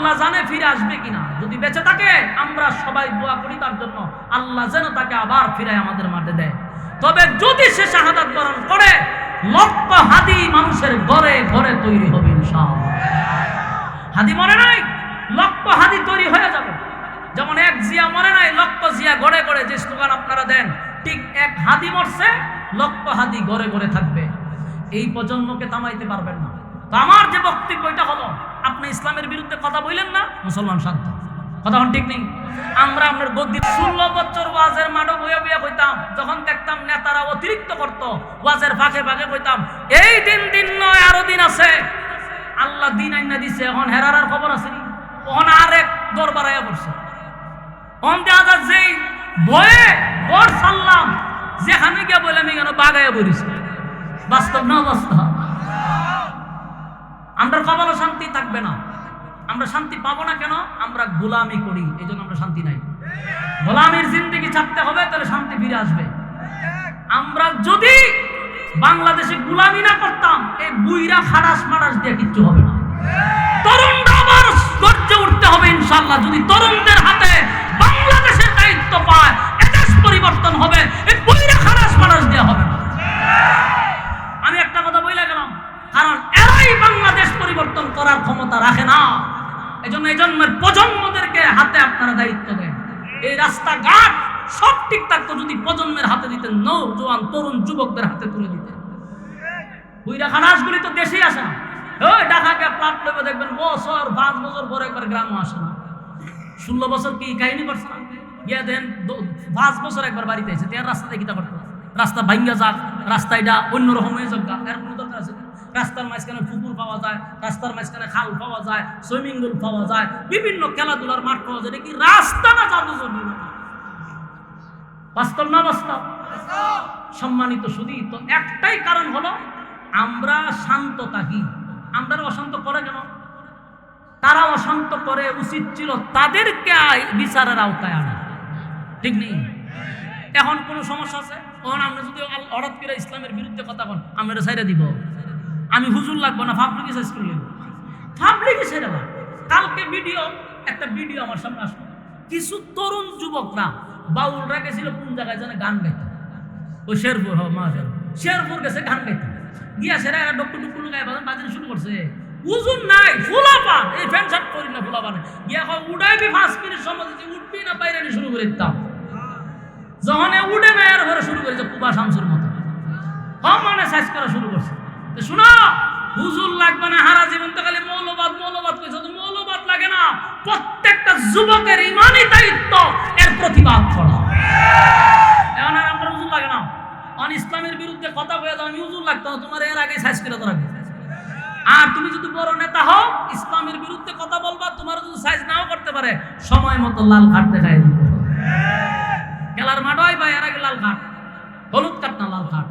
আল্লাহ জানে ফিরে আসবে কিনা। যদি বেঁচে থাকে আমরা সবাই দোয়া করি তার জন্য, আল্লাহ যেন তাকে আবার ফিরে আমাদের মাঝে দেয়। তবে যদি সে শাহাদাত বরণ করে, লক্ষ হাদি মানুষের ঘরে ঘরে তৈরি হবে ইনশাআল্লাহ। হাদি মরে নাই, লক্ষ হাদি তৈরি হয়ে যাবে। যেমন এক জিয়া মরে নাই, লক্ষ জিয়া গড়ে গড়ে যে স্লোগান আপনারা দেন, ঠিক এক হাদি মরছে, লক্ষ হাদি ঘরে ঘরে থাকবে। এই প্রজন্মকে থামাইতে পারবেন না। তো আমার যে বক্তব্য এটা হলো, আপনি ইসলামের বিরুদ্ধে কথা বললেন না, মুসলমান শান্ত। কথা ঠিক নেই। আমরা আপনার গদ্দি 16 বছর ওয়াজের মাঠে বইয়া বইয়া কইতাম, যখন দেখতাম নেতারা অতিরিক্ত করত, ওয়াজের ফাঁকে ফাঁকে কইতাম এই দিন নয় আরো দিন আছে, আল্লাহ দিন আইনা দিছে। এখন হেরার খবর আছে নি, ওখান আরেক দরবার আয়া পড়ছে। অন দেখা যায় যেই বয়ে ওর সাল্লাম যেখানে গিয়া বলে আমি কেন বাগাইয়া বলিস। বাস্তব না বাস্তব? আমরা কপালও শান্তি থাকবে না। আমরা শান্তি পাবো না কেন? আমরা গোলামি করি, এই জন্য আমরা শান্তি নাই। গোলামির জিন্দেগি ছাড়তে হবে, তাহলে শান্তি ফিরে আসবে। আমরা যদি বাংলাদেশে গোলামি না করতাম, এই বুইরা খাড়াস মারাস দিয়ে কিচ্ছু হবে না। তরুণরা আবার গর্জে উঠতে হবে ইনশাআল্লাহ। যদি তরুণদের হাতে বাংলাদেশের দায়িত্ব পায়, এদেশ পরিবর্তন হবে, এই বুইরা খাড়াস মারাস দিয়ে হবে না। আমি একটা কথা বলে গেলাম, কারণ এরাই বাংলাদেশ পরিবর্তন করার ক্ষমতা রাখে না। এই জন্য এই জন্মের প্রজন্মদেরকে হাতে আপনারা দায়িত্ব দেন। এই রাস্তাঘাট সব ঠিক থাকতো যদি প্রজন্মের হাতে দিতেন, নৌজওয়ান তরুণ যুবকদের হাতে তুলে দিতেন। বুইরা খানাসগুলি তো দেশেই আসে না। ওই ঢাকাকে প্লাট লেবে দেখবেন বছর 5 বছর পরে একবার গ্রামে আসে না। 16 বছর কি কাহিনী করছে না? গিয়া দেন 5 বছর একবার বাড়িতে এসে তার রাস্তা দেখিতা করতো, রাস্তা ভাঙ্গা যাক, রাস্তা এটা অন্যরকম হয়ে যাক, এর কোনো দরকার আছে? রাস্তার মাঝখানে পুকুর পাওয়া যায়, রাস্তার মাঝখানে খাল পাওয়া যায়, সুইমিং পুল পাওয়া যায়, বিভিন্ন খেলাধুলার মাঠ পাওয়া যায়। কি রাস্তা না জাদু? বাস্তব না বাস্তব? সম্মানিত শুধু তো একটাই কারণ হলো আমরা শান্ত থাকি। আমরা অশান্ত করে কেন? তারা অশান্ত করে, উচিত ছিল তাদেরকে বিচারের আওতায় আনা। ঠিক নেই? এখন কোনো সমস্যা আছে? তখন আমরা যদি হঠাৎ করে ইসলামের বিরুদ্ধে কথা বল, আমরা সাইরা দিব। আমি হুজুর লাগবো না, পাবলিকে শেষ করে দেব। পাবলিকে ছেড়ে দেব। কালকে একটা ভিডিও আমার সামনে আসলো, কিছু তরুণ যুবকরা বাউলরা গেছিল কোন জায়গায় যেন গান গাইতে, ওই শেরপুর শেরপুর গেছে গান গাইতে, গিয়া সেরা ডক্টর টুকুর গায়ে বাজানো শুরু করছে। উজুন নাই, ফুলা পান, এই ফ্যান শার্ট করি না, ফুলা পানে গিয়া উড়াইবি 5 মিনিট সময় দিতে, উঠবি না বাইরে শুরু করে দিতাম। যখন উঠে না এর ঘরে শুরু করেছে কুবা শামসুর মতো, মানে সাইজ করা শুরু করছে। শোনো, হুজুর লাগবে না, হারা জীবন তো খালি মৌলবাদ কইছো। তো মৌলবাদ লাগে না, প্রত্যেকটা যুবকের ইমানি দায়িত্ব এর প্রতিবাদ করা। এখন আর আমরা হুজুর লাগে না, অন ইসলামের বিরুদ্ধে কথা বলে দাও, আমি হুজুর লাগতো না, তোমার এর আগে সাইজ করে রাখবে। আর তুমি যদি বড় নেতা হও, ইসলামের বিরুদ্ধে কথা বলবা, তোমার যদি সাইজ নাও করতে পারে, সময় মতো লাল কার্ড দেখাই দিবে। খেলার মাঠ হয় বা এর আগে লাল কার্ড, হলুদ কার্ড না লাল কার্ড।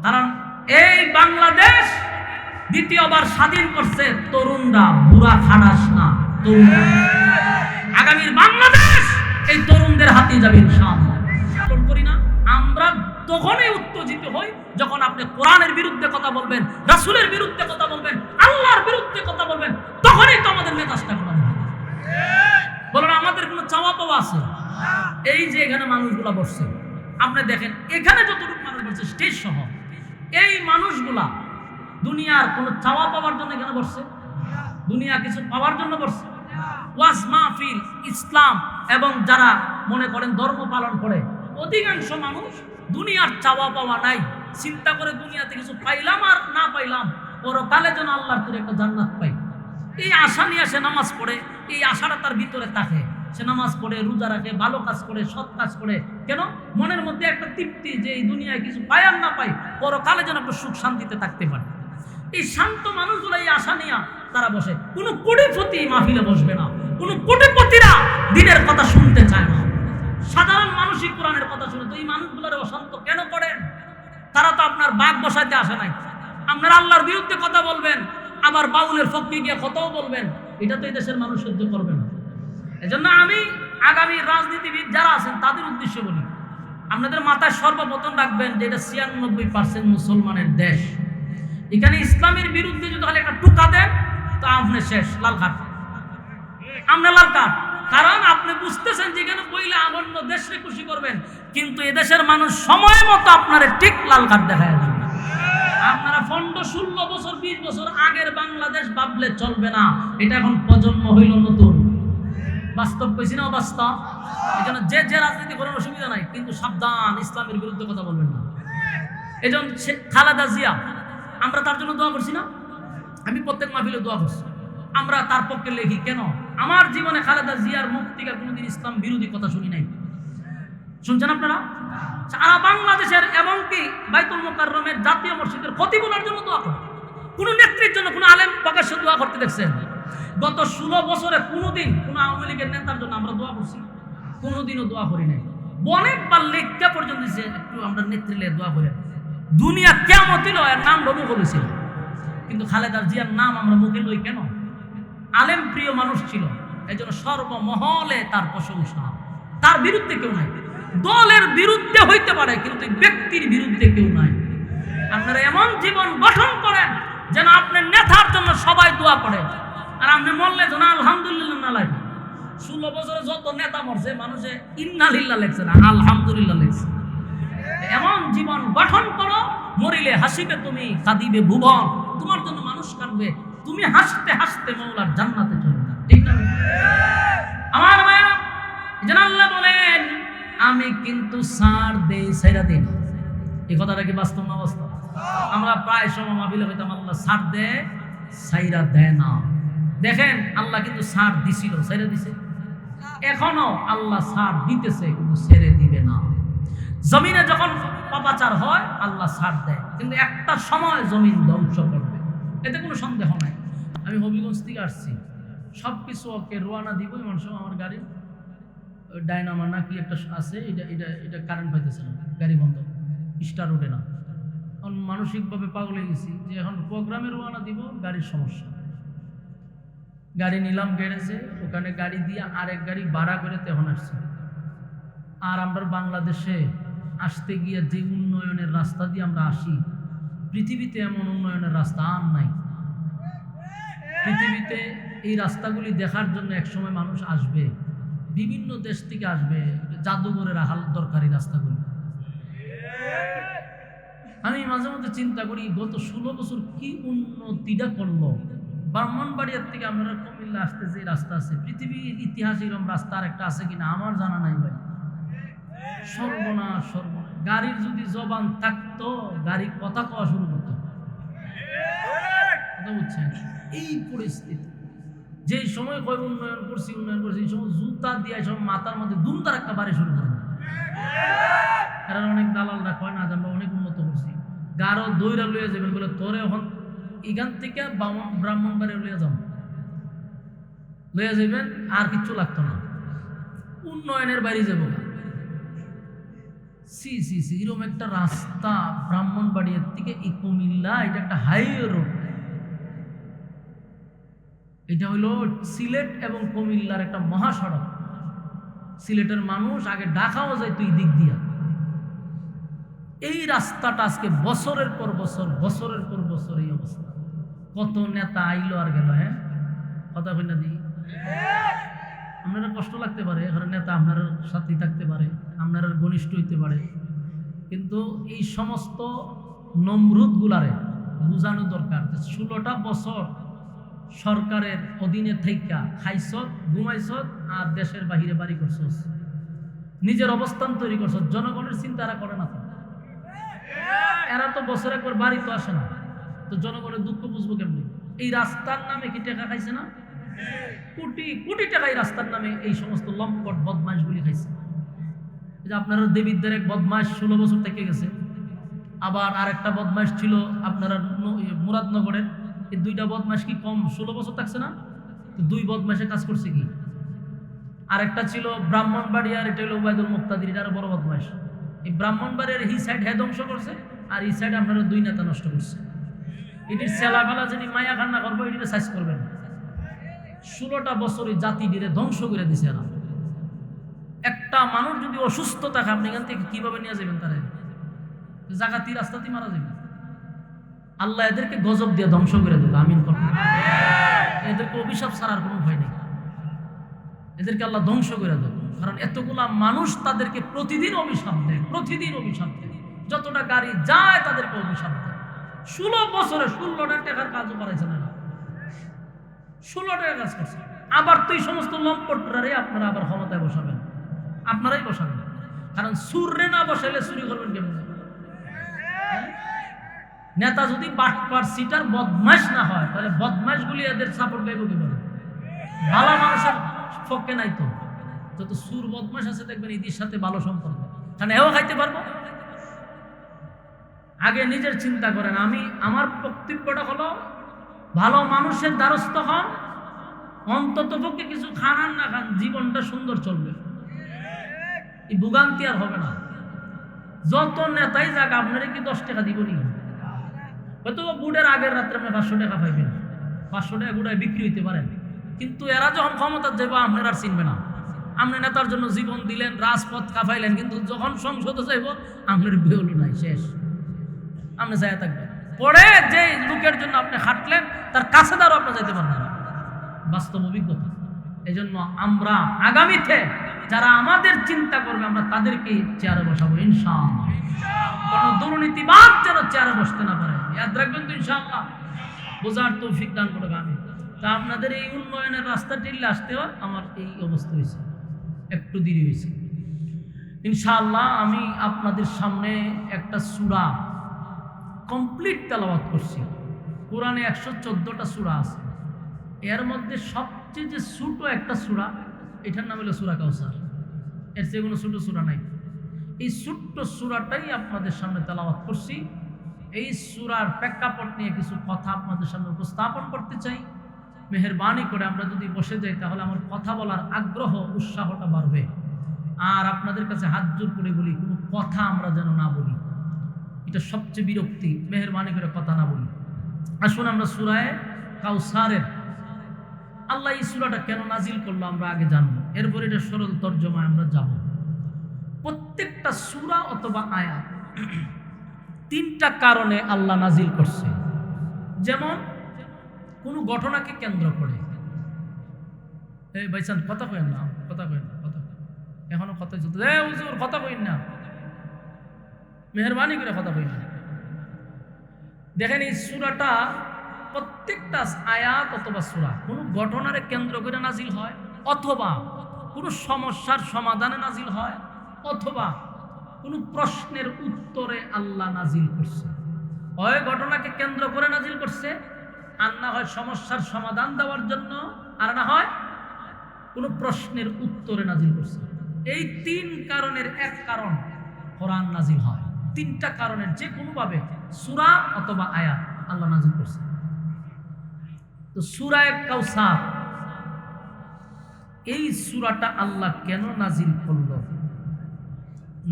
কারণ এই বাংলাদেশ দ্বিতীয়বার স্বাধীন করছে তরুণরা, বুড়া খানাস না, তরুণরা। আগামীর বাংলাদেশ এই তরুণদের হাতে যাবে ইনশাআল্লাহ। করি না আমরা তখনই উত্তেজিত হই যখন আপনি কোরআনের বিরুদ্ধে কথা বলবেন, রাসূলের বিরুদ্ধে কথা বলবেন, আল্লাহর বিরুদ্ধে কথা বলবেন, তখনই তো আমাদের মেজাজটা গরম হয়। বলেন আমাদের কোনো চাওয়া পাওয়া আছে? এই যে এখানে মানুষগুলা বসছে, আপনি দেখেন এখানে যতটুকু মানুষ বসছে স্টেজ সহ, এই মানুষগুলা দুনিয়ার কোনো চাওয়া পাওয়ার জন্য এখানে বসছে? দুনিয়া কিছু পাওয়ার জন্য বসছে? ওয়াজ মাহফিল, ইসলাম এবং যারা মনে করেন ধর্ম পালন করে, অধিকাংশ মানুষ দুনিয়ার চাওয়া পাওয়া নাই, চিন্তা করে দুনিয়াতে কিছু পাইলাম আর না পাইলাম, পরকালে যেন আল্লাহর তোর একটা জান্নাত পাই, এই আশা নিয়ে সে নামাজ পড়ে। এই আশাটা তার ভিতরে থাকে, সে নামাজ পড়ে, রোজা রাখে, ভালো কাজ করে, সৎ কাজ করে। কেন? মনের মধ্যে একটা তৃপ্তি যে এই দুনিয়ায় কিছু পাই আর না পাই, পরকালে যেন একটা সুখ শান্তিতে থাকতে পারে। এই শান্ত মানুষগুলো এই আশা নিয়ে তারা বসে। কোনো কোটিপতি মাহফিলে বসবে না, কোনো কোটিপতিরা দিনের কথা শুনতে চায় না, সাধারণ মানুষই কোরআনের কথা শুনে। তো এই মানুষগুলোর অশান্ত কেন করেন? তারা তো আপনার বাঘ বসাইতে আসে নাই। আপনার আল্লাহর বিরুদ্ধে কথা বলবেন, আবার বাউলের পক্ষে গিয়ে কথাও বলবেন, এটা তো এই দেশের মানুষ সহ্য করবে না। এজন্য আমি আগামী রাজনীতিবিদ যারা আছেন তাদের উদ্দেশ্যে বলি, আপনাদের মাথায় সর্বপ্রথম রাখবেন যে এটা 96% মুসলমানের দেশ। এখানে ইসলামের বিরুদ্ধে যদি তাহলে একটা টুকা দেন তো আপনি শেষ, লাল কার্ড। আপনি লাল কার্ড, কারণ আপনি বুঝতেছেন যেখানে বইলে অন্য দেশে খুশি করবেন, কিন্তু এদেশের মানুষ সময় মতো আপনারে ঠিক লাল কার্ড দেখায় দেবে। আপনারা 15-16 বছর 20 বছর আগের বাংলাদেশ ভাবলে চলবে না, এটা এখন প্রজন্ম হইল নতুন। বাস্তব কইছি না অবাস্তব? এজন্য যে রাজনীতি করার অসুবিধা নাই, কিন্তু সাবধান, ইসলামের বিরুদ্ধে কথা বলবেন না। এজন্য খালেদা জিয়া, আমরা তার জন্য দোয়া করছি না? আমি প্রত্যেক মাহফিলে দোয়া করছি, আমরা তার পক্ষে লিখি। কেন? আমার জীবনে খালেদা জিয়ার মুখ থেকে কোনোদিন ইসলাম বিরোধী কথা শুনি নাই। শুনছেন আপনারা? সারা বাংলাদেশের এমনকি বাইতুল মুকাররমের জাতীয় মসজিদের খতিবুলের জন্য দোয়া করে। কোন নেত্রীর জন্য কোন আলেম প্রকাশ্যে দোয়া করতে দেখছেন? গত 16 বছরে কোনোদিন কোন আওয়ামী লীগের নেতার জন্য আমরা দোয়া করছি? কোনোদিনও দোয়া করি নাই। অনেকবার লেখা পর্যন্ত দিচ্ছে একটু আমরা নেত্রীলে দোয়া করি। দুনিয়া কিয়ামত হলো এর নাম রবু বলেছিল, কিন্তু খালেদা জিয়ার নাম আমরা মুখে লই কেন? আলেম প্রিয় মানুষ ছিল, এই জন্য সর্বমহলে তার প্রশংসা। তার বিরুদ্ধে কেউ নাই। দলের বিরুদ্ধে হইতে পারে, কিন্তু ব্যক্তির বিরুদ্ধে কেউ নাই। আপনারা এমন জীবন গঠন করেন যেন আপনার নেতার জন্য সবাই দোয়া করে, আর আপনি মরলে যেন আলহামদুলিল্লাহ না লাগে। 16 বছরে যত নেতা মরছে, মানুষে ইন্নালিল্লাহ লেখছে না, আলহামদুলিল্লাহ লেখছে। এমন জীবন গঠন করো, মরিলে হাসিবে তুমি, কাঁদিবে ভুবন। তোমার জন্য মানুষ কাঁদবে, তুমি হাসতে হাসতে মওলার জান্নাতে চলে যাবে। ঠিক না? আমার ভাইরা, যেন আল্লাহ বলেন আমি কিন্তু ছাড় দেই, ছাইরা দেই না। এই কথাটা কি বাস্তব না বাস্তব? আমরা প্রায় সময় মাহফিলে হইতাম আল্লাহ ছাড় দেয়, ছাইরা দেয় না। দেখেন, আল্লাহ কিন্তু ছাড় দিছিল, ছাইরা দিছে। এখনো আল্লাহ ছাড় দিতেছে, কিন্তু ছেড়ে দিবে না। জমিনে যখন পাপাচার হয় আল্লাহ ছাড় দেয়, কিন্তু একটা সময় জমিন ধ্বংস করবে, এতে কোনো সন্দেহ নাই। আমি হবিগঞ্জ থেকে আসছি, সব কিছু ওকে রোয়ানা দিব, এমন সময় আমার গাড়ি ডাইনামা না কি একটা আছে, এটা কারেন্ট পাইতেছে না, গাড়ি বন্ধ, স্টার ওঠে না। এখন মানসিকভাবে পাগল হয়ে গেছি যে এখন প্রোগ্রামে রোয়ানা দিব, গাড়ির সমস্যা। গাড়ি নিলাম গ্যারেজে, ওখানে গাড়ি দিয়ে আরেক গাড়ি ভাড়া করে তখন আসছি। আর আমরা বাংলাদেশে আসতে গিয়ে যে উন্নয়নের রাস্তা দিয়ে আমরা আসি, পৃথিবীতে এমন উন্নয়নের রাস্তা আর নাই। পৃথিবীতে এই রাস্তাগুলি দেখার জন্য একসময় মানুষ আসবে, বিভিন্ন দেশ থেকে আসবে, জাদুঘরে রাখার দরকারি রাস্তাগুলি। আমি মাঝে মধ্যে চিন্তা করি গত 16 বছর কি উন্নতিটা করলো। ব্রাহ্মণবাড়িয়ার থেকে আমরা কুমিল্লা আসতে যে রাস্তা আছে, পৃথিবীর ইতিহাস এরকম রাস্তা আর একটা আছে কিনা আমার জানা নাই ভাই। সর্বনাশ, সর্বনাশ। গাড়ির যদি জবান থাকতো, গাড়ি কথা কওয়া শুরু করতো। কথা বুঝছেন? এই পরিস্থিতি, যেই সময় কয় উন্নয়ন করছি এই সময় জুতা দিয়ে সব মাথার মধ্যে দুমদার একটা বাড়ি শুরু করে। এরা অনেক দালালরা কয় না আমরা অনেক উন্নত করছি, গারো দইরা লইয়া যাবেন বলে তোরে এখন এখান থেকে ব্রাহ্মণবাড়ি লইয়া যাবেন, আর কিচ্ছু লাগতো না, উন্নয়নের বাইরে যাবো। সি সি সি এরকম একটা রাস্তা ব্রাহ্মণবাড়িয়ার থেকে এই কুমিল্লা, এটা একটা হাইওয়ে রোড। এটা হলো সিলেট এবং কুমিল্লার একটা মহাসড়ক। সিলেটের মানুষ আগে ঢাকাও যাইতো এই দিক দিয়া। এই রাস্তাটা আজকে বছরের পর বছর এই অবস্থা। কত নেতা আইলো আর গেল। হ্যাঁ, কথা কই না দিই? আপনারা কষ্ট লাগতে পারে, এখানে নেতা আপনার সাথেই থাকতে পারে, আপনারা ঘনিষ্ঠ হইতে পারে, কিন্তু এই সমস্ত নমরুদ গুলারে বুঝানো দরকার যে 16টা বছর সরকারের অধীনে থাইকা খাইছ, ঘুমাইছ, আর দেশের বাহিরে বাড়ি করছ, নিজের অবস্থান তৈরি করছ, জনগণের চিন্তা এরা করে না। তো এরা তো বছর একবার বাড়ি তো আসে না, তো জনগণের দুঃখ বুঝবো কেমনি? এই রাস্তার নামে কি টাকা খাইছে না? কোটি কোটি টাকা এই রাস্তার নামে এই সমস্ত লম্পট বদমাইশগুলি খাইছে। যে আপনারা দেবীদের এক বদমাইশ 16 বছর থেকে গেছে, আবার আরেকটা বদমাইশ ছিল আপনারা মুরাদনগরের। এই দুইটা বদমাইশ কি কম 16 বছর থাকছে না? তো দুই বদমাইশে কাজ করছে কি? আরেকটা ছিল ব্রাহ্মণবাড়িয়ার, এটা হলো ওবায়দুল মুক্তাদির, এটা আরো বড় বদমাইশ। এই ব্রাহ্মণবাড়িয়ার এই সাইড হ্যাঁ ধ্বংস করছে, আর এই সাইড আপনারা দুই নেতা নষ্ট করছে। এটির ছেলাবেলা যিনি মায়া কান্না করবো, এটিতে সাইজ করবেন। 16টা বছরই জাতি ডিরে ধ্বংস করে দিছে এরা। একটা মানুষ যদি অসুস্থ থাকে, আপনি এখান থেকে কিভাবে নিয়ে যাবেন? তারা জাগাতি রাস্তাতেই মারা যাবে। আল্লাহ এদেরকে গজব দিয়ে ধ্বংস করে দেবে। আমিন করুন। এদেরকে অভিশাপ ছাড়ার কোনো উপায় নেই। এদেরকে আল্লাহ ধ্বংস করে দেবে। কারণ এতগুলা মানুষ তাদেরকে প্রতিদিন অভিশাপ দেয়, প্রতিদিন অভিশাপ দেয়। যতটা গাড়ি যায় তাদেরকে অভিশাপ দেয়। 16 বছরে 16টা টাকার কাজও করাইছে না, 16 টাকা কাজ করছে। আবার তো এই সমস্ত লম্পটরারে আপনারা আবার ক্ষমতায় বসাবেন, আপনারাই বসাবেন। কারণ সুররে না বসাইলে চুরি করবেন কেমন? নেতা যদি বাটপার সিটার বদমাইশ না হয় তাহলে বদমাইশগুলি এদের সাপোর্ট দেব কি বলে? ভালো মানুষের পক্ষে নাই তো। যত সুর বদমাইশ আছে দেখবেন ঈদের সাথে ভালো সম্পর্ক, কারণ এও খাইতে পারবো। আগে নিজের চিন্তা করেন। আমার বক্তব্যটা হলো ভালো মানুষের দ্বারস্থ হন, অন্তত পক্ষে কিছু খান আর না খান, জীবনটা সুন্দর চলবে, এই ভোগান্তি আর হবে না। যত নেতাই যাক আপনারা কি 10 টাকা দিব নি? হয়তো বুটের আগের রাত্রে আপনি 500 টাকা পাইবেন, 500 টাকা গুড়ায় বিক্রি হইতে পারেন। কিন্তু এরা যখন ক্ষমতার যাইব আপনারা আর চিনবে না। আপনি নেতার জন্য জীবন দিলেন, রাজপথ কাঁপাইলেন, কিন্তু যখন সংসদে যাইব আপনার বেউল নাই, শেষ। আপনি যাইয়া থাকবেন। পরে যে লোকের জন্য আপনি খাটলেন তার কাছে দ্বারা আপনি যাইতে পারবেন না, বাস্তব অভিজ্ঞতা। এই জন্য আমরা আগামীতে যারা আমাদের চিন্তা করবে আমরা তাদেরকে চেয়ারে বসাবো ইনশাআল্লাহ। কোনো দুর্নীতিবাদ যেন চেয়ারে বসতে না পারে, ইয়াদ রাখবেন তো ইনশাআল্লাহ। বোঝার তৌফিক দান করবে আমি। তা আপনাদের এই উন্নয়নের রাস্তা টেনে আসতেও আমার এই অবস্থা হয়েছে, একটু দেরি হয়েছে। ইনশাআল্লাহ আমি আপনাদের সামনে একটা সূরা কমপ্লিট তেলাওয়াত করছি। কোরআনে 114টা সূরা আছে, এর মধ্যে সবচেয়ে যে ছোট একটা সূরা, এটার নাম হলো সূরা কাউসার। এর চেয়ে কোনো ছোট সূরা নাই। এই ছোট্ট সূরাটাই আপনাদের সামনে তেলাওয়াত করছি। এই সূরার প্রেক্ষাপট নিয়ে কিছু কথা আপনাদের সামনে উপস্থাপন করতে চাই। মেহেরবানি করে আমরা যদি বসে যাই তাহলে আমার কথা বলার আগ্রহ, উৎসাহটা বাড়বে। আর আপনাদের কাছে হাত জোর করে বলি, কোনো কথা আমরা যেন না বলি, এটা সবচেয়ে বিরক্তি। মেহেরবানি করে কথা না বলি। আসুন আমরা সূরায়ে কাউসারের আল্লাহ এই সূরাটা কেন নাজিল করলো আমরা আগে জানবো, এরপর এটা সরল তর্জমায় আমরা যাব। প্রত্যেকটা সূরা অথবা আয়াত 3টা কারণে আল্লাহ নাজিল করছে। যেমন কোনো ঘটনাকে কেন্দ্র করে, এই ভাইসান কথা কইেন না, কথা কইেন না, কথা এখনো কথা চলতে, হুজুর কথা কইেন না, মেহেরবানি করে কথা কইেন না। দেখেন এই সূরাটা প্রত্যেকটা আয়াত অথবা সূরা কোনো ঘটনারে কেন্দ্র করে নাজিল হয়, অথবা কোনো সমস্যার সমাধানে নাজিল হয়, অথবা কোনো প্রশ্নের উত্তরে আল্লাহ নাজিল করছে। হয় ঘটনাকে কেন্দ্র করে নাজিল করছে, আর না হয় সমস্যার সমাধান দেওয়ার জন্য, আর না হয় কোনো প্রশ্নের উত্তরে নাজিল করছে। এই 3 কারণের এক কারণ কোরআন নাজিল হয়। 3টা কারণের যে কোনোভাবে সূরা অথবা আয়াত আল্লাহ নাজিল করছে। তো সূরায়ে কাউসার, এই সূরাটা আল্লাহ কেন নাজিল করলো,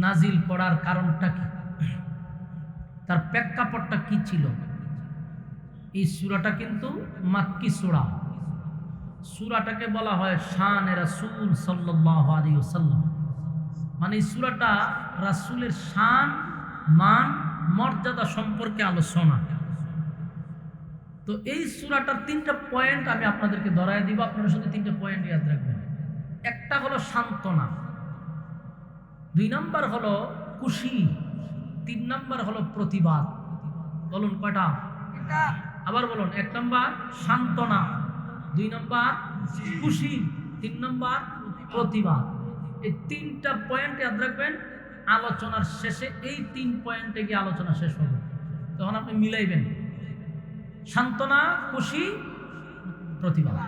নাজিল করার কারণটা কি, তার প্রেক্ষাপটটা কি ছিল। এই সূরাটা কিন্তু মাক্কি সূরা। সূরাটাকে বলা হয় শান রাসূল সাল্লাল্লাহু আলাইহি ওয়াসাল্লাম, মানে এই সূরাটা রাসূলের শান, মান, মর্যাদা সম্পর্কে আলোচনা। তো এই সূরাটার 3টা পয়েন্ট আমি আপনাদেরকে ধরায় দিব, আপনারা শুধু 3টা পয়েন্ট ইয়াদ রাখবেন। একটা হলো সান্ত্বনা, 2 নাম্বার হলো খুশি, 3 নাম্বার হলো প্রতিবাদ। বলুন কয়টা? আবার বলুন। 1 নাম্বার সান্ত্বনা, 2 নাম্বার খুশি, 3 নাম্বার প্রতিবাদ। এই 3টা পয়েন্ট ইয়াদ রাখবেন। আলোচনার শেষে এই 3 পয়েন্টে গিয়ে আলোচনা শেষ হবে, তখন আপনি মিলাইবেন সান্ত্বনা, খুশি, প্রতিবাদ।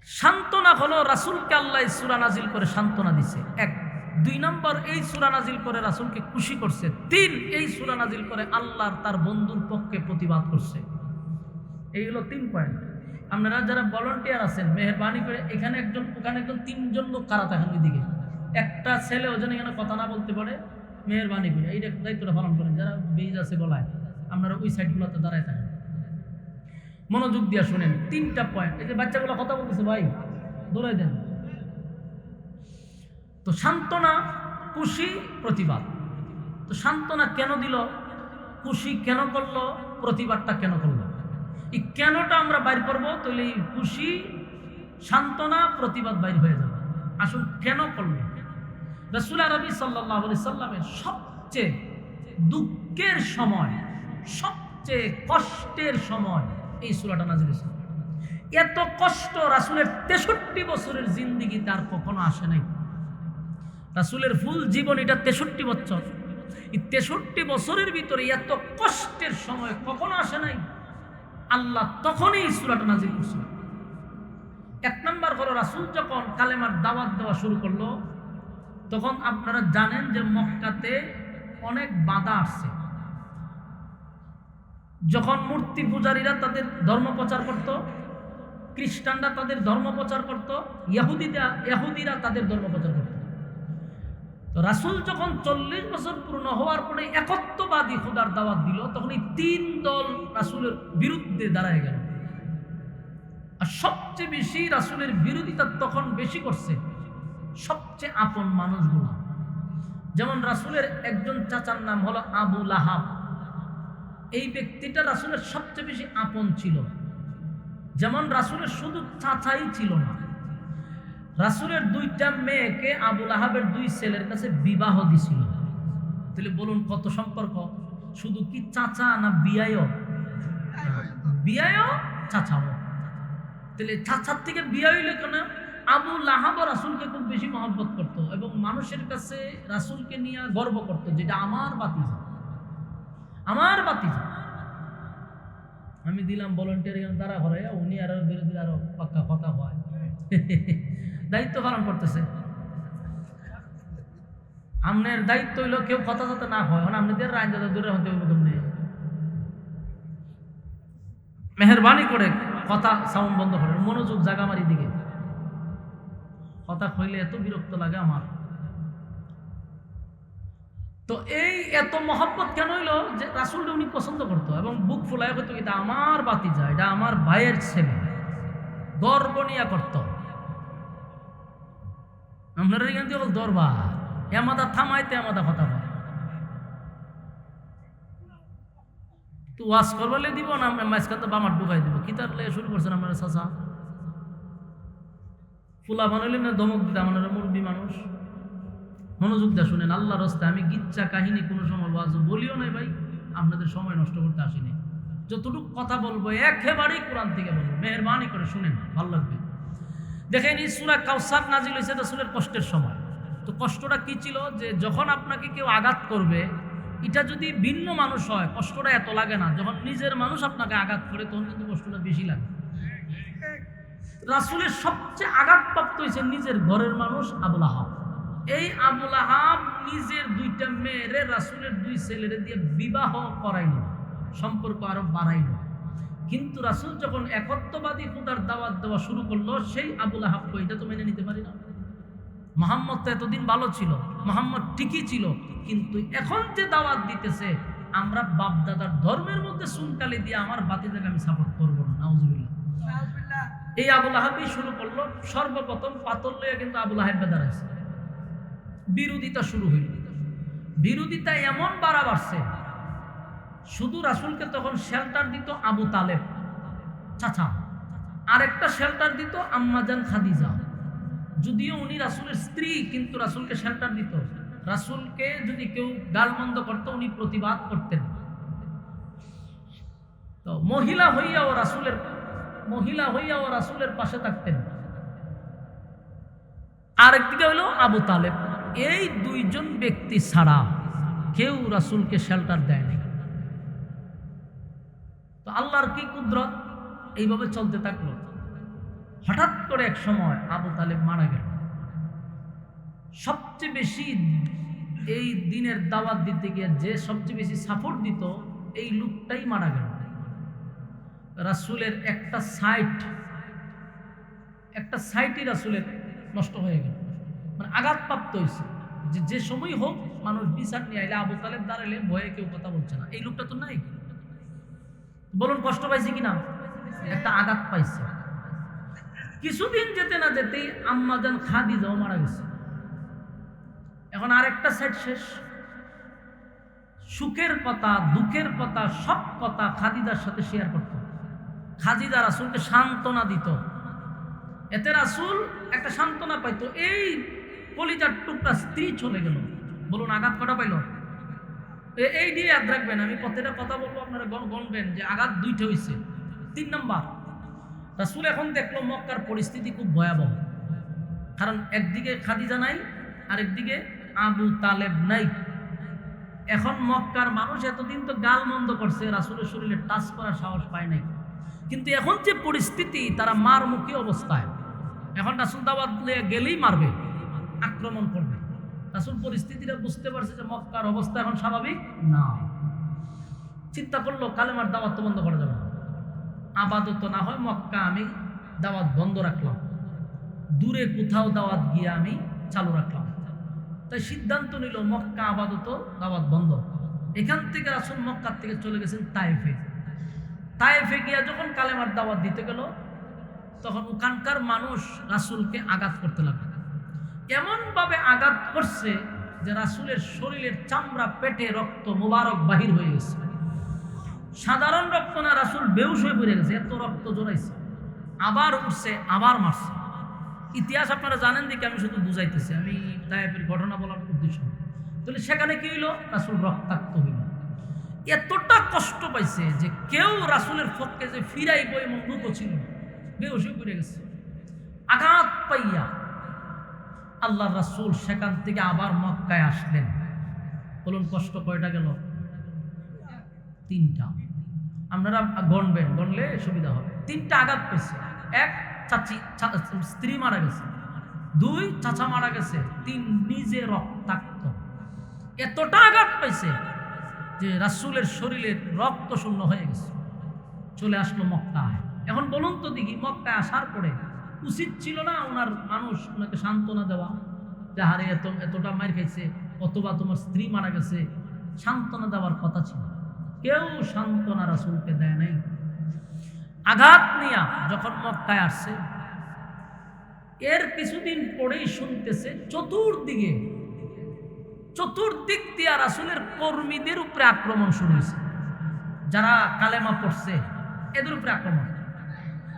সান্ত্বনা হলো রাসূলকে আল্লাহ এই সূরা নাজিল করে সান্ত্বনা দিছে, 1। 2 নম্বর এই সূরা নাজিল করে রাসূলকে খুশি করছে। 3 এই সূরা নাজিল করে আল্লাহর তার বন্ধুর পক্ষে প্রতিবাদ করছে। এই হলো 3 পয়েন্ট। আপনারা যারা ভলান্টিয়ার আছেন মেহেরবানি করে এখানে একজন, ওখানে একজন, 3 জন লোক কারা থাকেন ওইদিকে, একটা ছেলে ওজন এখানে কথা না বলতে পারে, মেহেরবানি করে এইটা দায়িত্বটা পালন করেন। যারা বেজ আছে গলায় আপনারা ওই সাইডগুলোতে দাঁড়ায় থাকেন, মনোযোগ দিয়ে শুনেন। 3টা পয়েন্ট। এই যে বাচ্চাগুলো কথা বলতেছে ভাই দৌড়াই দেন। তো সান্ত্বনা, খুশি, প্রতিবাদ। তো সান্ত্বনা কেন দিল, খুশি কেন করলো, প্রতিবাদটা কেন করলো, এই কেনটা আমরা বাইর করবো। তাহলে এই খুশি সান্ত্বনা প্রতিবাদ বাইর হয়ে যাবে। আসুন কেন করলেন? রাসূল আরবি সাল্লাল্লাহু আলাইহি সাল্লামের সবচেয়ে দুঃখের সময়, সবচেয়ে কষ্টের সময় এই সূরাটা নাযিল হয়েছে। এত কষ্ট রাসূলের 63 বছরের জিন্দেগিতে আর কখনো আসে নাই। রাসূলের ফুল জীবন এটা 63 বছর। এই 63 বছরের ভিতরে এত কষ্টের সময় কখনো আসে নাই। আল্লাহ তখনই এই সূরাটা নাযিল করছেন। এক নাম্বার হলো রাসূল যখন কালেমার দাওয়াত দেওয়া শুরু করলো, তখন আপনারা জানেন যে মক্কাতে অনেক বাধা আসছে। যখন মূর্তি পূজারীরা তাদের ধর্ম প্রচার করত, খ্রিস্টানরা তাদের ধর্ম প্রচার করত, ইহুদিরা তাদের ধর্ম প্রচার করত। তো রাসূল যখন 40 বছর পূর্ণ হওয়ার পরে একত্ববাদী খোদার দাওয়াত দিল, তখন এই 3 দল রাসূলের বিরুদ্ধে দাঁড়ায় গেল। আর সবচেয়ে বেশি রাসূলের বিরোধিতা তখন বেশি করছে সবচেয়ে আপন মানুষগুলো। যেমন রাসূলের একজন চাচার নাম হলো আবু লাহাব। এই ব্যক্তিটা রাসূলের সবচেয়ে বেশি আপন ছিল। যেমন রাসূলের শুধু চাচাই ছিল না, রাসূলের 2টা মেয়েকে আবু লাহাবের 2 ছেলের কাছে বিবাহ দিছিল। তাহলে বলুন কত সম্পর্ক! শুধু কি চাচা না বিয়ায়ও? বিয়ায়ও চাচাও। তাহলে চাচার থেকে বিয়া হইলে কেন? আবু লাহাব রাসূলকে খুব বেশি মহব্বত করত এবং মানুষের কাছে রাসূলকে নিয়ে গর্ব করত, যেটা আমার বাতিজা, আমার বাতিজা। আমি দিলাম ভলান্টিয়ার দ্বারা ঘরে, উনি আরো বিরোধী আরো পাক্কা কথা হয়, দায়িত্ব পালন করতেছে। আপনার দায়িত্ব হইলো কেউ কথা যাতে না হয়, আপনাদের আইন যাতে দূরে হতে হবে। মেহরবানি করে কথা সাউন্ড বন্ধ করেন, মনোযোগ জাগামারি দিকে। কথা কইলে এত বিরক্ত লাগে আমার। তো এই এত মহব্বত কেন হইল? যে রাসূলকে উনি পছন্দ করতো এবং বুক ফুলায় হইতো, এটা আমার বাতিজা, এটা আমার ভাইয়ের ছেলে, গর্ব নিয়ে করত। আপনারা এখান থেকে দরবার এমাদা থামাইতে এমাদা কথা হয়। তো ওয়াজ করবলে দিব না, মাঝখান তো বামার ঢুকাই দিব। কি তার লেগে শুরু করছেন আপনারা চাচা? ফুলা বানাইলেন না ধমক দিতে? আপনারা মুরব্বী মানুষ, মনোযোগ দিয়ে শুনেন। আল্লাহর রাস্তায় আমি গিচ্ছা কাহিনী কোনো সময় ওয়াজ বলিও নাই ভাই, আপনাদের সময় নষ্ট করতে আসিনি। যতটুকু কথা বলবো একেবারেই কোরআন থেকে বলবো, মেহরবানি করে শুনেন, ভালো লাগবে। দেখেন এই সূরা কাউসার নাজিল হয়েছে রাসূলের কষ্টের সময়। তো কষ্টটা কি ছিল? যে যখন আপনাকে কেউ আঘাত করবে, এটা যদি ভিন্ন মানুষ হয় কষ্টটা এত লাগে না, যখন নিজের মানুষ আপনাকে আঘাত করে তখন কিন্তু কষ্টটা বেশি লাগে। রাসূলের সবচেয়ে আঘাতপ্রাপ্ত হয়েছে নিজের ঘরের মানুষ আবু লাহাব। এই আবু লাহাব নিজের 2টা মেয়েরে রাসূলের 2 ছেলেরে দিয়ে বিবাহ করাইল, সম্পর্ক আরো বাড়াইল। কিন্তু রাসূল যখন একত্ববাদী খোদার দাওয়াত দেওয়া শুরু করলো, সেই আবু লাহাব এটা তো মেনে নিতে পারি না। মুহাম্মদ তো এতদিন ভালো ছিল, মুহাম্মদ ঠিকই ছিল, কিন্তু এখন যে দাওয়াত দিতেছে, আমরা বাপ দাদার ধর্মের মধ্যে সুনকালি দিয়ে আমার বাতিজাকে আমি সাপোর্ট করবো না। নাউজুবিল্লাহ। এই আবু লাহাবই শুরু করলো। সর্বপ্রথম পাতল লইয়া কিন্তু আবু লাহাব দাঁড়াইছে, বিরোধিতা শুরু হইল। বিরোধিতা এমন বাড়ছে, শুধু রাসূলকে তখন শেল্টার দিত আবু তালেব চাচা, আরেকটা শেল্টার দিত আম্মাজান খাদিজা। যদিও উনি রাসূলের স্ত্রী, কিন্তু রাসূলকে শেল্টার দিত। রাসূলকে যদি কেউ গালমন্দ করতো উনি প্রতিবাদ করতেন। তো মহিলা হইয়াও রাসূলের পাশে থাকতেন। আরেকদিকে হইল আবু তালেব। এই 2 জন ব্যক্তি ছাড়া কেউ রাসূলকে শেল্টার দেয়নি। তো আল্লাহর কি কুদরত, এইভাবে চলতে থাকলো। হঠাৎ করে এক সময় আবু তালেব মারা গেল। সবচেয়ে বেশি এই দিনের দাওয়াত দিতে গিয়ে যে সবচেয়ে বেশি সাপোর্ট দিত, এই লোকটাই মারা গেল। রাসূলের একটা সাইটই রাসূলের নষ্ট হয়ে গেল, মানে আঘাতপ্রাপ্ত হয়েছে। যে সময় হোক মানুষ বিচার নিয়ে আইলে আবু তালেব দাঁড়ালে ভয়ে কেউ কথা বলছে না। এই লোকটা তো নাই, বলুন কষ্ট পাইছে কিনা? একটা আঘাত পাইছে। কিছুদিন যেতে না যেতেই আম্মাজান খাদিজাও মারা গেছে। এখন আরেকটা সাইড শেষ। সুখের কথা, দুঃখের কথা, সব কথা খাদিজার সাথে শেয়ার করত। খাদিজা রাসূলকে সান্ত্বনা দিত। এতে রাসূল একটা সান্ত্বনা পাইতো। এই কলিজার টুকরা স্ত্রী চলে গেল, বলুন আঘাত কটা পাইল? এই দিয়ে ইয়াদ রাখবেন, আমি প্রত্যেকটা কথা বলবো, আপনারা গণবেন যে আঘাত দুইটা হয়েছে। 3 নাম্বার, রাসূল এখন দেখলো মক্কার পরিস্থিতি খুব ভয়াবহ, কারণ একদিকে খাদিজা নাই, আরেকদিকে আবু তালেব নাই। এখন মক্কার মানুষ এতদিন তো গাল মন্দ করছে, রাসূলের শরীরে টাচ করার সাহস পায় নাই, কিন্তু এখন যে পরিস্থিতি, তারা মারমুখী অবস্থায়। এখন রাসূল দাওয়াত নিয়ে গেলেই মারবে, আক্রমণ করবে। রাসূল পরিস্থিতিটা বুঝতে পারছে যে মক্কার অবস্থা এখন স্বাভাবিক না। চিন্তা করলো কালেমার দাওয়াত তো বন্ধ করা যাবে না, আপাতত না হয় মক্কা আমি দাওয়াত বন্ধ রাখলাম, দূরে কোথাও দাওয়াত গিয়ে আমি চালু রাখলাম। তাই সিদ্ধান্ত নিল মক্কা আপাতত দাওয়াত বন্ধ। এখান থেকে রাসূল মক্কার থেকে চলে গেছেন তায়েফে। তায়েফে গিয়া যখন কালেমার দাওয়াত দিতে গেল, তখন ওখানকার মানুষ রাসূলকে আঘাত করতে লাগলো। এমনভাবে আঘাত করছে যে রাসূলের শরীরের চামড়া, পেটে রক্ত মুবারক বাহির হয়ে গেছে। সাধারণ রক্ত না, রাসূল বেহুশ হয়ে পড়ে গেছে, এত রক্ত জড়াইছে। আবার উঠছে, আবার মারছে। ইতিহাস আপনারা জানেন দিকে, আমি শুধু বুঝাইতেছি, আমি তায়েফের ঘটনা বলার উদ্দেশ্য। তাহলে সেখানে কি হইল? রাসূল রক্তাক্ত হইল। এতটা কষ্ট পাইছে যে কেউ রাসূলের পক্ষে যে ফিরাইব এমন লোকও ছিল, বেহুশ হয়ে পড়ে গেছে। আঘাত পাইয়া আল্লাহর রাসূল সেখান থেকে আবার মক্কায় আসলেন। বলুন কষ্ট কয়টা গেল? 3টা। আপনারা গণবেন, গণলে সুবিধা হবে। 3টা আঘাত পেয়েছে। 1, স্ত্রী মারা গেছে। 2, চাচা মারা গেছে। 3, নিজে রক্তাক্ত। এতটা আঘাত পাইছে যে রাসূলের শরীরে রক্ত শূন্য হয়ে গেছে। চলে আসলো মক্কায়। এখন বলুন তো দেখি, মক্কায় আসার পরে উচিত ছিল না ওনার মানুষ ওনাকে সান্ত্বনা দেওয়া, যে হারে এতটা মার খাইছে, অথবা তোমার স্ত্রী মারা গেছে, সান্ত্বনা দেওয়ার কথা ছিল। কেউ সান্ত্বনা রাসূলকে দেয় নাই। আঘাত নিয়া যখন মক্কায় আসছে, এর কিছুদিন পরেই শুনতেছে চতুর্দিক দিয়া রাসূলের কর্মীদের উপরে আক্রমণ শুরু হয়েছে। যারা কালেমা পড়ছে এদের উপরে আক্রমণ।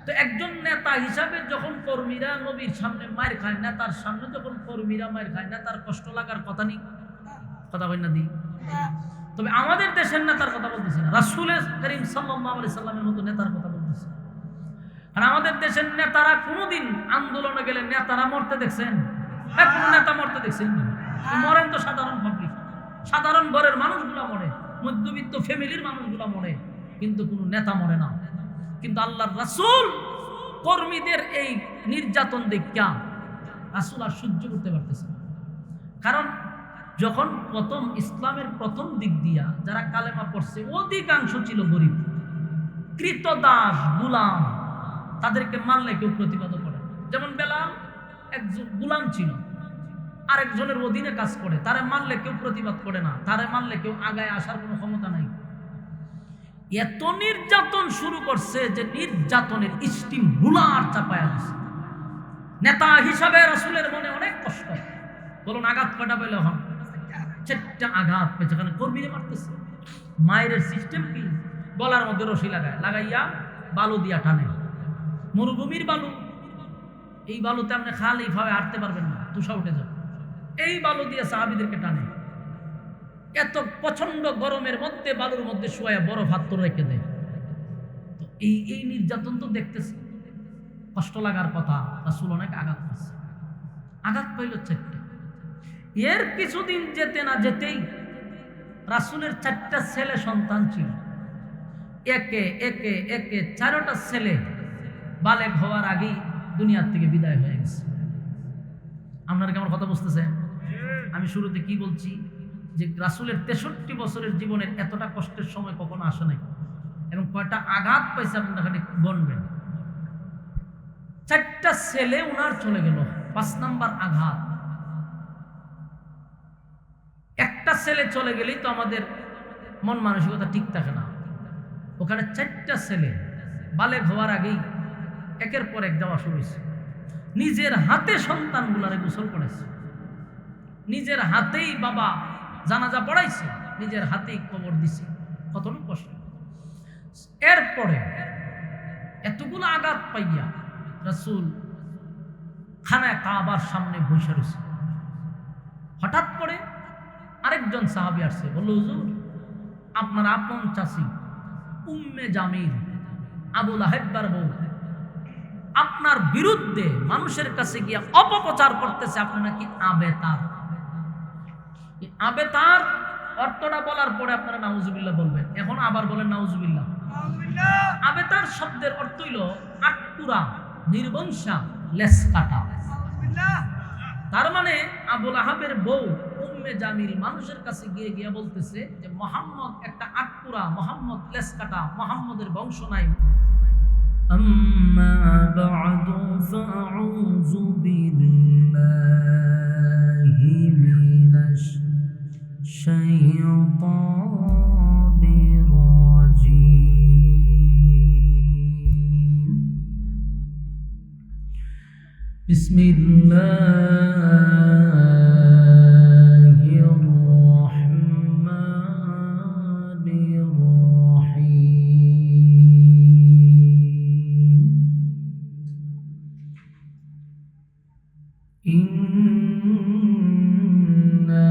তো একজন নেতা হিসাবে যখন কর্মীরা নবীর সামনে মার খায়, নেতার সামনে যখন কর্মীরা মার খায়, নেতার কষ্ট লাগার কথা নেই? কথা বল না দি। তবে আমাদের দেশের নেতার কথা বলতেছি না, রাসূল করিম সাল্লাল্লাহু আলাইহি সাল্লামের মতো নেতার কথা বলতেছি। আর আমাদের দেশের নেতারা কোনোদিন আন্দোলনে গেলে নেতারা মরতে দেখছেন? কোন নেতা মরতে দেখছেন? মরেন তো সাধারণ পাবলিক, সাধারণ ঘরের মানুষগুলা মরে, মধ্যবিত্ত ফ্যামিলির মানুষগুলা মরে, কিন্তু কোনো নেতা মরে না। কিন্তু আল্লাহর রাসূল কর্মীদের এই নির্যাতন দেখা রাসূল আর সহ্য করতে পারতেছে না। কারণ যখন প্রথম ইসলামের প্রথম দিক দিয়া যারা কালেমা পড়ছে, অধিকাংশ ছিল গরিব, কৃতদাস, গোলাম। তাদেরকে মারলে কেউ প্রতিবাদ করে। যেমন বেলাল একজন গোলাম ছিল, আরেকজনের অধীনে কাজ করে, তারে মারলে কেউ প্রতিবাদ করে না, তারে মারলে কেউ আগায় আসার কোনো ক্ষমতা নাই। এত নির্যাতন শুরু করছে যে নির্যাতনের স্টিম রুলার চাপায়া দিচ্ছে। নেতা হিসাবে রাসূলের মনে অনেক কষ্ট। বলুন আঘাত কয়টা পেল? এখন 4টা আঘাত পেয়েছে। কারণ কর্মীরা মারতেছে। মায়ের সিস্টেম কি? গলার মধ্যে রশি লাগাইয়া বালু দিয়া টানে। মরুভূমির বালু, এই বালুতে আপনি খালি ভাবে হাঁটতে পারবেন না, তুষা উঠে যাবে। এই বালু দিয়ে সাহাবীদেরকে টানে। এত প্রচন্ড গরমের মধ্যে বালুর মধ্যে শুয়ে বরফ হাত রেখে দেয়। তো এই নির্যাতন তো দেখতেছে, কষ্ট লাগার কথা। রাসূল অনেক আঘাত পাচ্ছে। আঘাত পাইল 4টা। এর কিছুদিন যেতে না যেতেই রাসূলের 4টা ছেলে সন্তান ছিল। একে 4টা ছেলে বালেগ হওয়ার আগেই দুনিয়ার থেকে বিদায় হয়ে গেছে। আপনারা কি আমার কথা বুঝতেছেন? আমি শুরুতে কি বলছি যে রাসূলের 63 বছরের জীবনের এতটা কষ্টের সময় কখনো আসে নাই, এবং কয়টা আঘাত পাইছে আপনারা খালি গণবেন। 4টা ছেলে উনার চলে গেল। 5 নাম্বার আঘাত। একটা ছেলে চলে গেলেই তো আমাদের মন মানসিকতা ঠিক থাকে না। ওখানে 4টা ছেলে বালেগ হওয়ার আগেই একের পর এক যাওয়া শুরু হয়েছে। নিজের হাতে সন্তানগুলারে গোসল করেছে, নিজের হাতেই বাবা জানাজা পড়াইছে, নিজের হাতেই কবর দিছে। কতটুকু কষ্ট। এরপরে এতগুলো আঘাত পাইয়া রাসূল খানায় কাবার সামনে বসে রয়েছে। হঠাৎ করে আরেকজন সাহাবী আসছে, বলল, হুজুর আপনার আপন চাচি উম্মে জামিল আবু লাহাবের বউ আপনার বিরুদ্ধে মানুষের কাছে গিয়ে অপপ্রচার করতেছে, আপনি নাকি আবেতার। আবেতার অর্থটা বলার পরে আপনারা নাউজুবিল্লাহ বলবেন। এখন আবার বলেন নাউজুবিল্লাহ। আবেতার শব্দের অর্থ হইল আটপুরা, নির্বংশা, লেস কাটা। তার মানে আবু লাহাবের বউ উম্মে জামিল মানুষের কাছে গিয়ে গিয়ে বলতেছে যে মুহাম্মদ একটা আটপুরা, মুহাম্মদ লেস কাটা, মুহাম্মদের বংশ নাই। আম্মা বা'দু ফাআউযু বিল্লাহি মিনাশ শাইতানির রাজীম। বিসমিল্লাহির রহমানির রহিম। ইন্না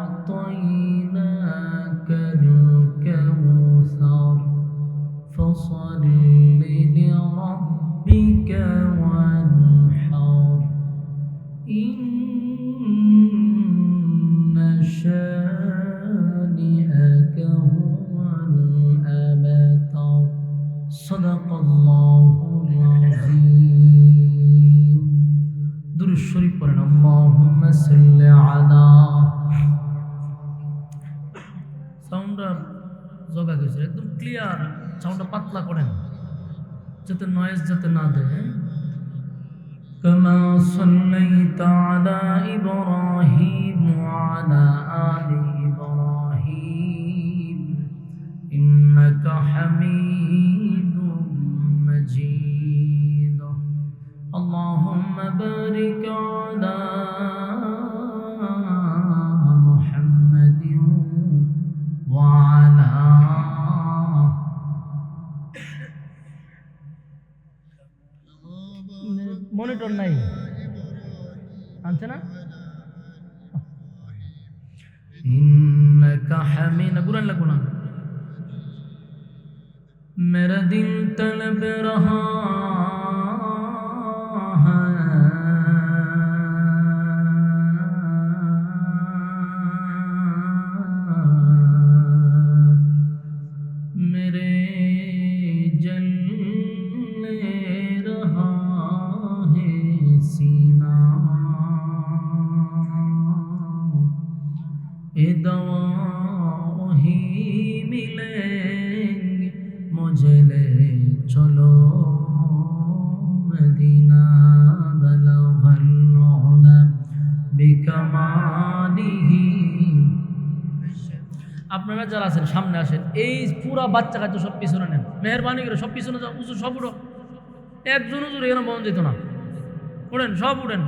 আ'তাইনাকাল কাউসার ফাসাল্লি লিরাব্বিকা ওয়ানহার ইন্না শানি'আকা হুয়াল আবতার। সাদাকাল্লাহুল আযীম। দুরূদ শরীফ পড়েন। আল্লাহুম্মা সাল্লি আলা। সাউন্ডটা জগা গেছে, একদম ক্লিয়ার সাউন্ডটা পাতলা করেন যাতে নয়েজ যাতে না দেয়। কামা সাল্লাইতা আলা ইব্রাহিম ওয়া আলা আলি ইব্রাহিম ইন্নাকা হামিদুম মাজিদ। আল্লাহুম্মা বারিক আলা মুহাম্মাদিন ওয়া আলা। মনিটর নাই আনছে না। ইন্নাকা হামিদ কুরআন লাগো না। মেরা দিল তলব রহা मेरे जलने रहा है सीना, ये दवा ही मिलेंगे मुझे ले चलो मदीना बलगल उला बिकमालिही। আপনারা যারা আছেন সামনে আসেন, এই পুরা বাচ্চা কাচ্চা সব পিছনে নেন, মেহরবানি করে সব পিছনে যাও। উজুর সব উঠো, একজন উজুর এখানে মন যেত না, উঠেন সব উঠেন।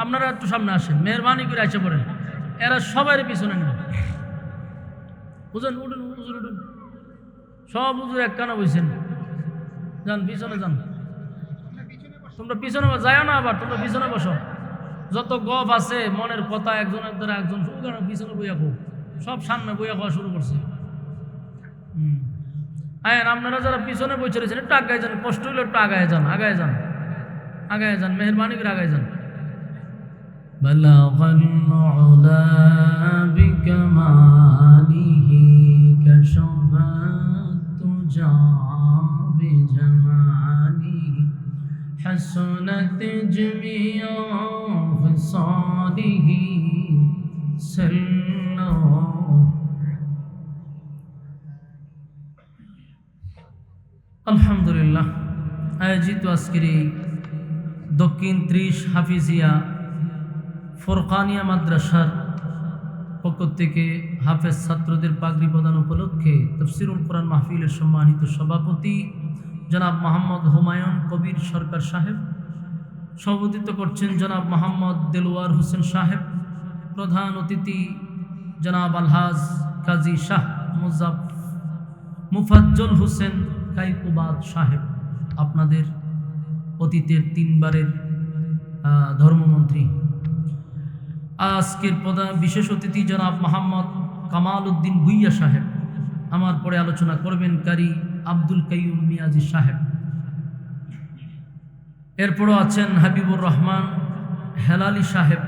আপনারা একটু সামনে আসেন, মেহরবানি করে এসে পড়েন, এরা সবাই পিছনে নেন। বুঝেন, উঠুন উজুর উঠুন, সব উজুর এক কানা বইছেন, যান পিছনে যান। তোমরা পিছনে যায় না, আবার তোমরা পিছনে বসো। যত গপ আছে মনের কথা একজনের দ্বারা একজন পিছনে বইয়া হোক, সব সামনে বইয়া খাওয়া শুরু করছে। আয়েন আপনারা যারা পিছনে বসে রয়েছেন একটু আগায় যান, কষ্ট হলে একটু আগায় যান, আগায় যান, আগায় যান, মেহরবানি করে আগায় যান। বালাগাল উলা বিকামালিহি কাশাফাত তুজা বিজামালিহি হাসনাত জামিউ ফিসালিহি আলহামদুলিল্লাহ। আয়োজিত আজকের এই দক্ষিণ 30 হাফিজিয়া ফোরকানিয়া মাদ্রাসার পক্ষ থেকে হাফেজ ছাত্রদের পাগড়ি প্রদান উপলক্ষে তাফসিরুল কোরআন মাহফিলের সম্মানিত সভাপতি জনাব মোহাম্মদ হুমায়ুন কবির সরকার সাহেব, সভাপতিত্ব করছেন জনাব মোহাম্মদ দেলোয়ার হোসেন সাহেব, প্রধান অতিথি জনাব আলহাজ কাজী শাহ মুফাজ্জল হোসেন কাইকুবাদ সাহেব। আপনাদের অতীতের 3 বারের ধর্মমন্ত্রী, আজকের বিশেষ অতিথি জনাব মোহাম্মদ কামাল উদ্দিন ভুইয়া সাহেব, আমার পরে আলোচনা করবেন কারি আব্দুল কাইয়ুম মিয়াজি সাহেব। এরপরও আছেন হাবিবুর রহমান হেলালি সাহেব।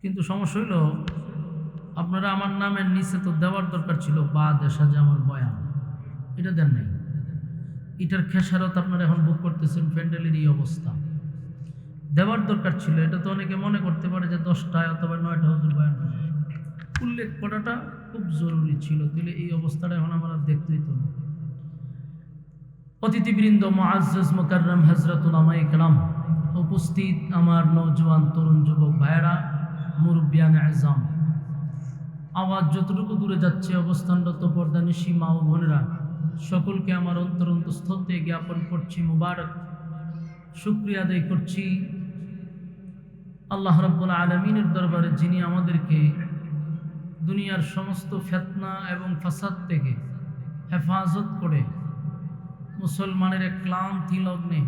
কিন্তু সমস্যা হইল, আপনারা আমার নামের নিচে তো দেওয়ার দরকার ছিল বা দেশা যে আমার বয়ান, এটা দেন নাই। এটার খেসারত আপনারা এখন বুক করতেছেন, প্যান্ডেলের এই অবস্থা। দেওয়ার দরকার ছিল, এটা তো অনেকে মনে করতে পারে যে 10টায় অথবা 9টা হুজুর বয়ান করবে। উল্লেখ করাটা খুব জরুরি ছিল, তাহলে এই অবস্থাটা এখন আমরা দেখতে হইত না। অতিথিবৃন্দ, মুআজ্জাজ মুকাররম হযরত উলামায়ে কেরাম, উপস্থিত আমার নওজোয়ান তরুণ যুবক ভাইয়েরা, মুরব্বিয়ান আযম, আওয়াজ যতটুকু দূরে যাচ্ছে, অবস্থানরত পর্দানিশী মা ও বোনেরা, সকলকে আমার অন্তরস্থল থেকে জ্ঞাপন করছি মুবারক, শুকরিয়া আদায় করছি আল্লাহ রাব্বুল আলামিনের দরবারে, যিনি আমাদেরকে দুনিয়ার সমস্ত ফিতনা এবং ফাসাদ থেকে হেফাজত করে মুসলমানের এক ক্লান্তি লগ্নে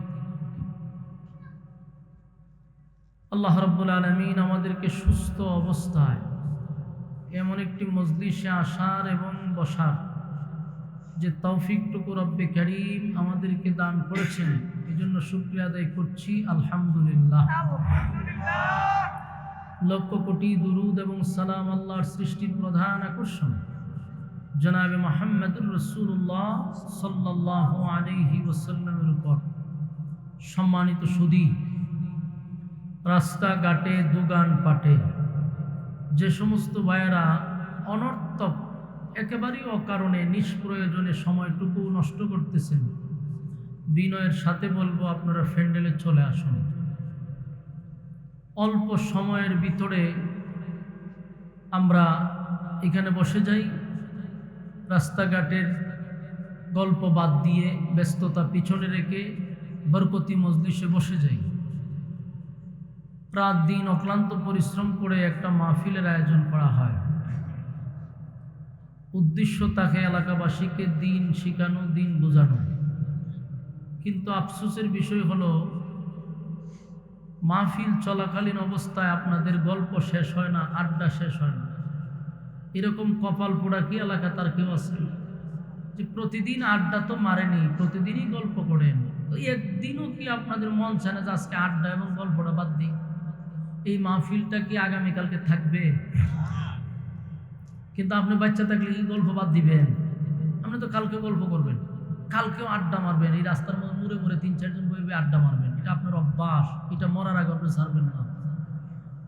আল্লাহ রাব্বুল আলামিন আমাদেরকে সুস্থ অবস্থায় এমন একটি মজলিসে আসার এবং বসার যে তৌফিকটুকু রব্বে কারীম আমাদেরকে দান করেছেন, এজন্য শুকরিয়া আদায় করছি আলহামদুলিল্লাহ। লক্ষ কোটি দুরুদ এবং সালাম আল্লাহর সৃষ্টির প্রধান আকর্ষণ জনাবে মুহাম্মদুর রাসূলুল্লাহ সাল্লাল্লাহু আলাইহি ওয়াসাল্লামের উপর। সম্মানিত সুধী, রাস্তাঘাটে দোকান পাটে যে সমস্ত ভাইয়েরা অনর্থক একেবারেই অকারণে নিষ্প্রয়োজনে সময়টুকু নষ্ট করতেছেন, বিনয়ের সাথে বলবো আপনারা প্যান্ডেলে চলে আসুন। অল্প সময়ের ভিতরে আমরা এখানে বসে যাই, রাস্তাঘাটের গল্প বাদ দিয়ে ব্যস্ততা পিছনে রেখে বরকতি মজলিসে বসে যাই। রাত দিন অক্লান্ত পরিশ্রম করে একটা মাহফিলের আয়োজন করা হয়, উদ্দেশ্য তাকে এলাকাবাসীকে দিন শিখানো, দিন বোঝানো। কিন্তু আফসোসের বিষয় হলো, মাহফিল চলাকালীন অবস্থায় আপনাদের গল্প শেষ হয় না, আড্ডা শেষ হয় না। এরকম কপাল পোড়া কি এলাকা তার কেউ আছে যে প্রতিদিন আড্ডা তো মারেনি, প্রতিদিনই গল্প করেন? একদিনও কি আপনাদের মন চায় না যে আজকে আড্ডা এবং গল্পটা বাদ দিই? এই মাহফিলটা কি আগামীকালকে থাকবে? কিন্তু আপনি বাচ্চা থাকলে কি গল্প বাদ দিবেন? আপনি তো কালকে গল্প করবেন, কালকেও আড্ডা মারবেন, এই রাস্তার মধ্যে মুড়ে মুড়ে 3-4 জন বইবে আড্ডা মারবেন। এটা আপনার অভ্যাস, এটা মরার আগে আপনি ছাড়বেন না।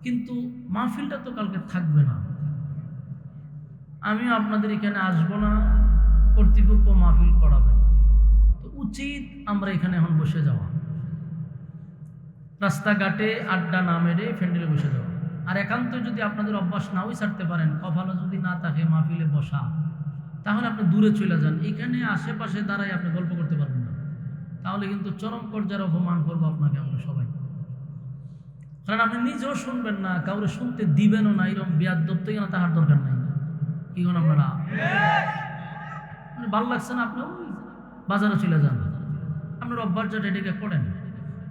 কিন্তু মাহফিলটা তো কালকে থাকবে না। আমিও আপনাদের এখানে আসবো না, কর্তৃপক্ষ মাহফিল করাবে না। তো উচিত আমরা এখানে এখন বসে যাওয়া, রাস্তাঘাটে আড্ডা না মেরে প্যান্ডেলে বসে যাওয়া। আর একান্ত যদি আপনাদের অভ্যাস নাও ছাড়তে পারেন, কপালে যদি না থাকে মাহফিলে বসা, তাহলে আপনি দূরে চলে যান। এখানে আশেপাশে দাঁড়াই আপনি গল্প করতে পারবেন না, তাহলে কিন্তু চরম পর্যায়ে অপমান করবো আপনাকে আমরা সবাই। কারণ আপনি নিজেও শুনবেন না, কাউরে শুনতে দিবেনও না, এরকম বেয়াদব তো এখানে তাহার দরকার নাই। কি কোন আপনারা ভালো লাগছে না, আপনি বাজারে চলে যান, আপনার অভ্যাস যেটা এটাকে করেন।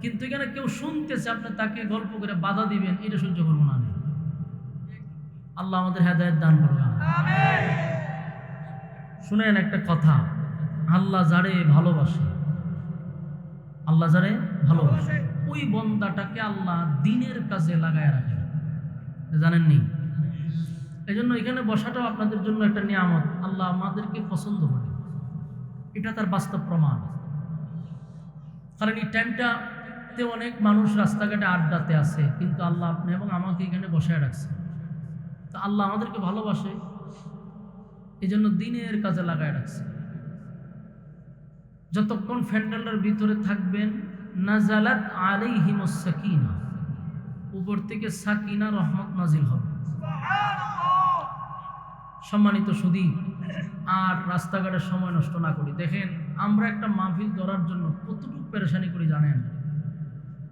কিন্তু এখানে কেউ শুনতেছে, আপনি তাকে গল্প করে বাধা দিবেন, এটা সহ্য করবো না। আল্লাহ আমাদের হেদায়েত দান করবে। শুনেন একটা কথা, আল্লাহ যারে ভালোবাসে, আল্লাহ যারে ভালোবাসে, ওই বন্দাটাকে আল্লাহ দিনের কাজে লাগায় রাখে, জানেননি? এই জন্য এখানে বসাটাও আপনাদের জন্য একটা নিয়ামত। আল্লাহ আমাদেরকে পছন্দ করে, এটা তার বাস্তব প্রমাণ। কারণ এই টাইমটাতে অনেক মানুষ রাস্তাঘাটে আড্ডাতে আছে, কিন্তু আল্লাহ আপনি এবং আমাকে এখানে বসায় রাখছে। তা আল্লাহ আমাদেরকে ভালোবাসে, এই জন্য দিনের কাজে লাগায় রাখছে। যতক্ষণ প্যান্ডেলের ভিতরে থাকবেন, নাজালাত আলাইহিমুস সাকিনা, উপর থেকে সাকিনা রহমত নাজিল হবে। সম্মানিত সুধী, আর রাস্তাঘাটের সময় নষ্ট না করি। দেখেন আমরা একটা মাহফিল ধরার জন্য কতটুকু পেরেশানি করি জানেন?